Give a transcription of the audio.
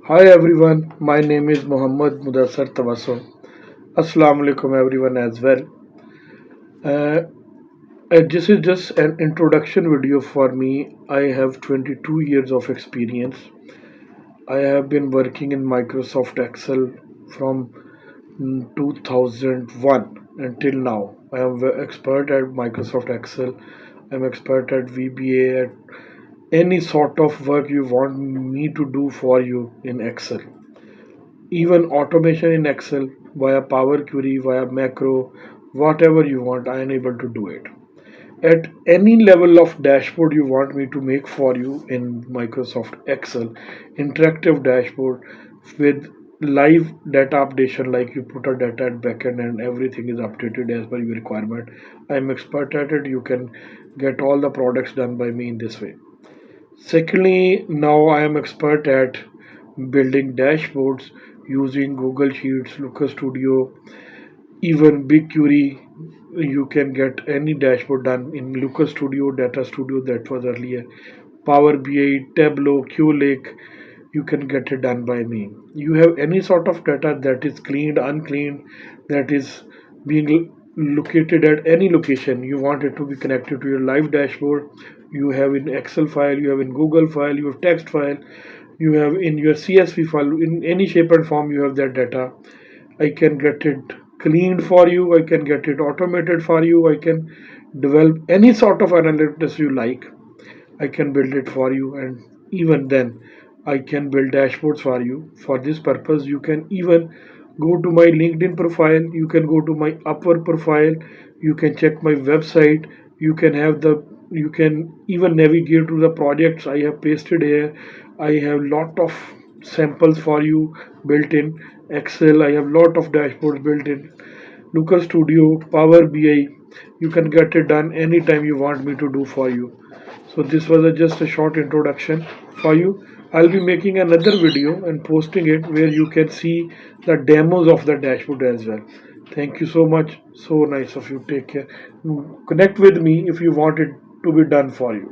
Hi everyone, my name is Mudassar Tabussam. Assalamu alaikum everyone as well. Uh, this is just an introduction video for me. I have 22 years of experience. I have been working in Microsoft Excel from 2001 until now. I am expert at Microsoft Excel. I'm expert at VBA, at any sort of work you want me to do for you in Excel. Even automation in Excel via Power Query, via macro, whatever you want, I am able to do it. At any level of dashboard you want me to make for you in Microsoft Excel, interactive dashboard with live data updation, like you put a data at backend and everything is updated as per your requirement. I am expert at it. You can get all the products done by me in this way. Secondly, now I am expert at building dashboards using Google Sheets, Looker Studio, even BigQuery. You can get any dashboard done in Looker Studio, Data Studio that was earlier, Power BI, Tableau, QLake. You can get it done by me. You have any sort of data that is cleaned, uncleaned, that is being located at any location. You want it to be connected to your live dashboard. You have in Excel file, you have in Google file, you have text file, you have in your CSV file, in any shape and form you have that data. I can get it cleaned for you, I can get it automated for you, I can develop any sort of analytics you like. I can build it for you, and even then I can build dashboards for you. For this purpose, you can even go to my LinkedIn profile, you can go to my Upwork profile, you can check my website, you can have the you can even navigate to the projects I have pasted here. I have lot of samples for you built in Excel. I have lot of dashboards built in Looker Studio, Power BI. You can get it done anytime you want me to do for you. So this was just a short introduction for you. I'll be making another video and posting it where you can see the demos of the dashboard as well. Thank you so much. So nice of you. Take care. Connect with me if you want it to be done for you.